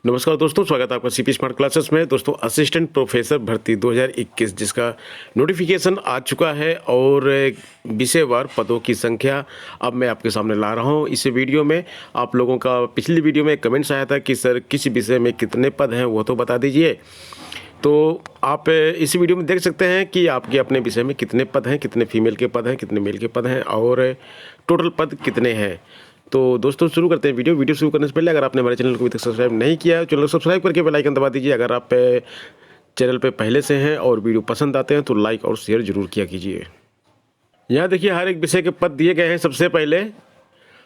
नमस्कार दोस्तों, स्वागत है आपका सीपी स्मार्ट क्लासेस में। दोस्तों, असिस्टेंट प्रोफेसर भर्ती 2021 जिसका नोटिफिकेशन आ चुका है और विषयवार पदों की संख्या अब मैं आपके सामने ला रहा हूं। इस वीडियो में आप लोगों का पिछली वीडियो में कमेंट्स आया था कि सर किस विषय में कितने पद हैं वो तो बता दीजिए। तो आप इस वीडियो में देख सकते हैं कि आपके अपने विषय में कितने पद हैं, कितने फीमेल के पद हैं, कितने मेल के पद हैं और टोटल पद कितने हैं। तो दोस्तों शुरू करते हैं वीडियो शुरू करने से पहले अगर आपने हमारे चैनल को अभी तक सब्सक्राइब नहीं किया है चैनल को सब्सक्राइब करके बेल आइकन दबा दीजिए। अगर आप चैनल पे पहले से हैं और वीडियो पसंद आते हैं तो लाइक और शेयर जरूर किया कीजिए। यहाँ देखिए हर एक विषय के पद दिए गए हैं। सबसे पहले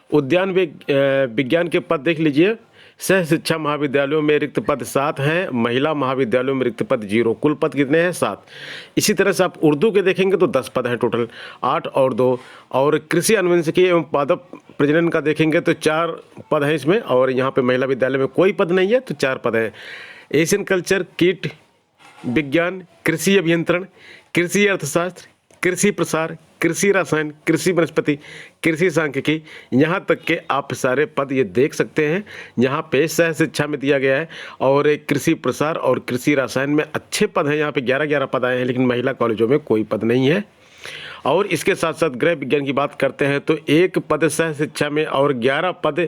उद्यान विज्ञान के पद देख लीजिए। सह शिक्षा महाविद्यालयों में रिक्त पद 7 हैं, महिला महाविद्यालयों में रिक्त पद 0। कुल पद कितने हैं? 7। इसी तरह से आप उर्दू के देखेंगे तो 10 पद हैं टोटल, 8 और 2। और कृषि अनुवंशिकी एवं पादप प्रजनन का देखेंगे तो 4 पद हैं इसमें, और यहाँ पे महिला विद्यालय में कोई पद नहीं है तो 4 पद हैं। एशियन कल्चर, कीट विज्ञान, कृषि अभियंत्रण, कृषि अर्थशास्त्र, कृषि प्रसार, कृषि रसायन, कृषि वनस्पति, कृषि सांख्यिकी, यहाँ तक के आप सारे पद ये देख सकते हैं। यहाँ पे सह शिक्षा में दिया गया है और कृषि प्रसार और कृषि रसायन में अच्छे पद हैं। यहाँ पे 11-11 पद आए हैं, लेकिन महिला कॉलेजों में कोई पद नहीं है। और इसके साथ साथ गृह विज्ञान की बात करते हैं तो 1 पद सह शिक्षा में और 11 पद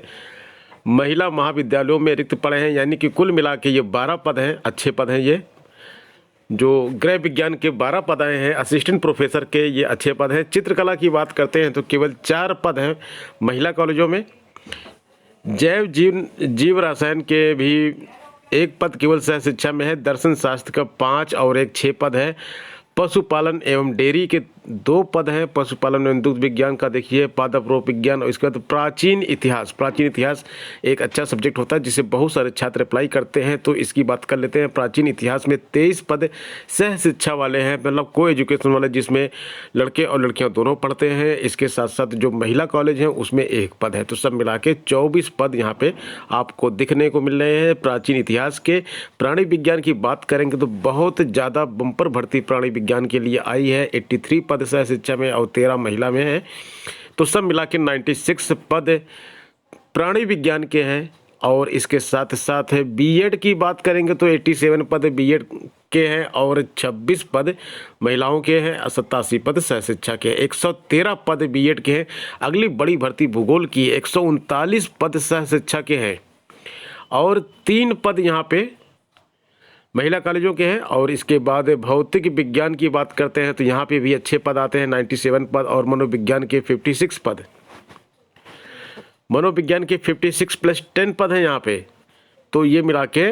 महिला महाविद्यालयों में रिक्त पड़े हैं, यानी कि कुल मिला के ये 12 पद हैं। अच्छे पद हैं ये। जो गृह विज्ञान के 12 पद आए हैं असिस्टेंट प्रोफेसर के, ये अच्छे पद हैं। चित्रकला की बात करते हैं तो केवल 4 पद हैं महिला कॉलेजों में। जैव जीव रसायन के भी 1 पद केवल सह शिक्षा में है। दर्शन शास्त्र का 5 और 1 6 पद है। पशुपालन एवं डेयरी के 2 पद हैं। पशुपालन एवं दुग्ध विज्ञान का देखिए, पादप रोग विज्ञान, और इसके बाद प्राचीन इतिहास एक अच्छा सब्जेक्ट होता है जिसे बहुत सारे छात्र अप्लाई करते हैं, तो इसकी बात कर लेते हैं। प्राचीन इतिहास में 23 पद सह शिक्षा वाले हैं, मतलब को एजुकेशन वाले, जिसमें लड़के और लड़कियां दोनों पढ़ते हैं। इसके साथ साथ जो महिला कॉलेज हैं उसमें 1 पद है, तो सब मिला के 24 पद यहाँ पे आपको दिखने को मिल रहे हैं प्राचीन इतिहास के। प्राणी विज्ञान की बात करेंगे तो बहुत ज़्यादा बम्पर भर्ती प्राणी विज्ञान के लिए आई है। 83 पद सह शिक्षा में और 13 महिला में है, तो सब मिला के 96 पद प्राणी विज्ञान के हैं। और इसके साथ साथ बीएड की बात करेंगे तो 87 पद बीएड के हैं और 26 पद महिलाओं के हैं, 87 पद सह शिक्षा के, 113 पद बीएड के हैं। अगली बड़ी भर्ती भूगोल की 139 पद सह शिक्षा के हैं और 3 पद यहाँ पे महिला कॉलेजों के हैं। और इसके बाद भौतिक विज्ञान की बात करते हैं तो यहाँ पे भी अच्छे पद आते हैं, 97 पद, और मनोविज्ञान के 56 पद। मनोविज्ञान के 56 + 10 पद हैं यहाँ पे, तो ये मिला के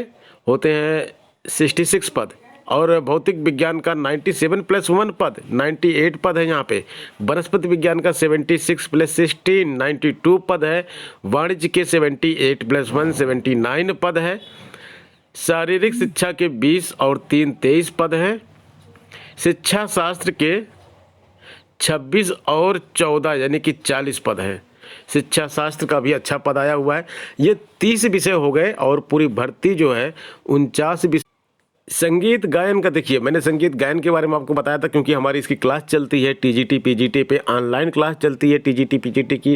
होते हैं 66 पद। और भौतिक विज्ञान का 97 + 1 पद, 98 पद है यहाँ पे। वनस्पति विज्ञान का 76 + 16, 92 पद है। वाणिज्य के 78 + 1, 79 पद है। शारीरिक शिक्षा के 20 और 3, 23 पद हैं। शिक्षा शास्त्र के 26 और 14 यानी कि 40 पद हैं। शिक्षा शास्त्र का भी अच्छा पद आया हुआ है। ये 30 विषय हो गए और पूरी भर्ती जो है 49 विषय। संगीत गायन का देखिए, मैंने संगीत गायन के बारे में आपको बताया था क्योंकि हमारी इसकी क्लास चलती है। टीजीटी पीजीटी पे ऑनलाइन क्लास चलती है, टीजीटी पीजीटी की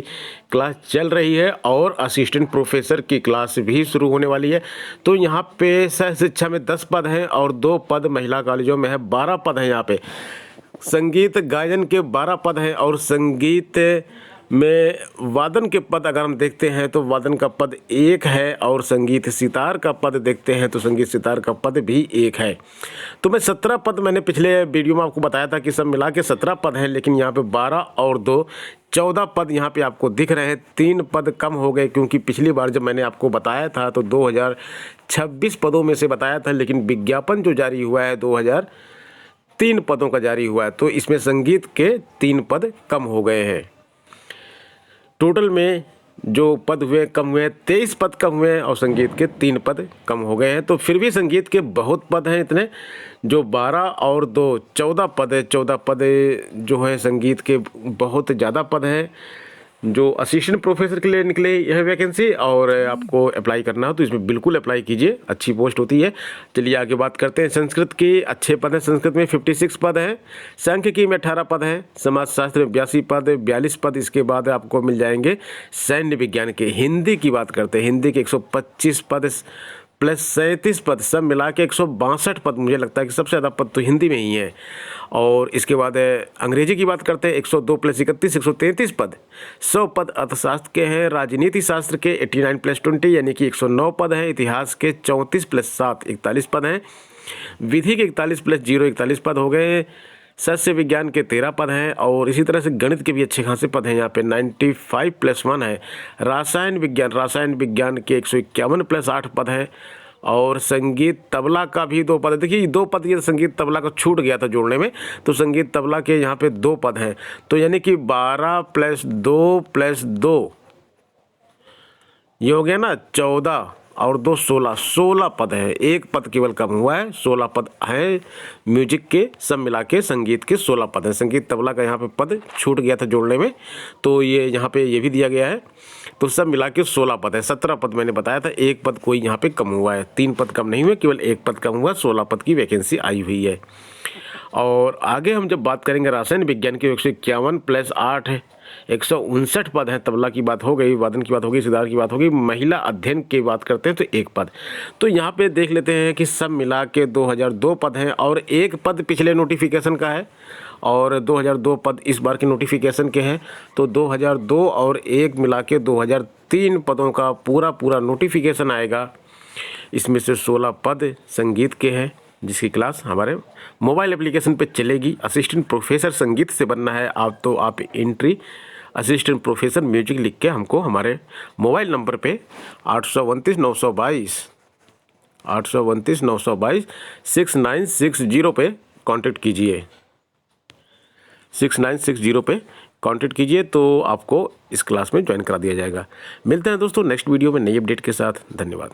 क्लास चल रही है और असिस्टेंट प्रोफेसर की क्लास भी शुरू होने वाली है। तो यहाँ पे सह शिक्षा में 10 पद हैं और 2 पद महिला कॉलेजों में है, 12 पद हैं यहाँ पे। संगीत गायन के 12 पद हैं और संगीत में वादन के पद अगर हम देखते हैं तो वादन का पद 1 है और संगीत सितार का पद देखते हैं तो संगीत सितार का पद भी 1 है। तो मैं 17 पद, मैंने पिछले वीडियो में आपको बताया था कि सब मिला के 17 पद हैं, लेकिन यहाँ पे 12 और 2 14 पद यहाँ पे आपको दिख रहे हैं। 3 पद कम हो गए क्योंकि पिछली बार जब मैंने आपको बताया था तो 2026 पदों में से बताया था, लेकिन विज्ञापन जो जारी हुआ है 2003 पदों का जारी हुआ है, तो इसमें संगीत के 3 पद कम हो गए हैं। टोटल में जो पद हुए कम हुए, 23 पद कम हुए और संगीत के 3 पद कम हो गए हैं। तो फिर भी संगीत के बहुत पद हैं इतने, जो 12 और 2 14 पद है। 14 पद जो है संगीत के बहुत ज़्यादा पद हैं। जो असिस्टेंट प्रोफेसर के लिए निकले यह वैकेंसी, और आपको अप्लाई करना हो तो इसमें बिल्कुल अप्लाई कीजिए, अच्छी पोस्ट होती है। चलिए आगे बात करते हैं। संस्कृत के अच्छे पद हैं, संस्कृत में 56 पद हैं। सांख्यिकी में 18 पद हैं। समाजशास्त्र में 82 पद, 42 पद इसके बाद आपको मिल जाएंगे सैन्य विज्ञान के। हिंदी की बात करते हैं, हिंदी के 125 पद प्लस 37 पद, सब मिला के 162 पद। मुझे लगता है कि सबसे ज़्यादा पद तो हिंदी में ही है। और इसके बाद अंग्रेजी की बात करते हैं, 102 प्लस 31 133 पद। 100 पद अर्थशास्त्र के हैं। राजनीति शास्त्र के 89 प्लस 20 यानी कि 109 पद हैं। इतिहास के 34 प्लस 7 41 पद हैं। विधि के 41 प्लस 0 41 पद हो गए। सस्य विज्ञान के 13 पद हैं। और इसी तरह से गणित के भी अच्छे खासे पद हैं यहाँ पे, 95 प्लस 1 है। रसायन विज्ञान के 151 प्लस 8 पद हैं। और संगीत तबला का भी 2 पद है। देखिए 2 पद, ये संगीत तबला का छूट गया था जोड़ने में, तो संगीत तबला के यहाँ पे 2 पद हैं। तो यानी कि 12 प्लस 2 ये हो गया ना 14 और 2 16 पद है। 1 पद केवल कम हुआ है, 16 पद हैं म्यूजिक के, सब मिला के संगीत के 16 पद हैं। संगीत तबला का यहाँ पे पद छूट गया था जोड़ने में, तो ये यहाँ पे ये भी दिया गया है। तो सब मिला के 16 पद है। 17 पद मैंने बताया था, 1 पद कोई यहाँ पे कम हुआ है, 3 पद कम नहीं हुए, केवल 1 पद कम हुआ। 16 पद की वैकेंसी आई हुई है। और आगे हम जब बात करेंगे रसायन विज्ञान के 151 प्लस 8 है, 159 पद हैं। तबला की बात हो गई, वादन की बात हो गई, सितार की बात हो गई। महिला अध्ययन की बात करते हैं तो 1 पद। तो यहाँ पे देख लेते हैं कि सब मिला के 2002 पद हैं। और 1 पद पिछले नोटिफिकेशन का है और 2002 पद इस बार के नोटिफिकेशन के हैं। तो 2002 और 1 मिला के 2003 पदों का पूरा नोटिफिकेशन आएगा। इसमें से 16 पद संगीत के हैं, जिसकी क्लास हमारे मोबाइल एप्लीकेशन पे चलेगी। असिस्टेंट प्रोफेसर संगीत से बनना है आप, तो आप एंट्री असिस्टेंट प्रोफेसर म्यूजिक लिख के हमको हमारे मोबाइल नंबर पे 829 922 6960 पे कांटेक्ट कीजिए। 6960 पे कांटेक्ट कीजिए तो आपको इस क्लास में ज्वाइन करा दिया जाएगा। मिलते हैं दोस्तों नेक्स्ट वीडियो में नई अपडेट के साथ। धन्यवाद।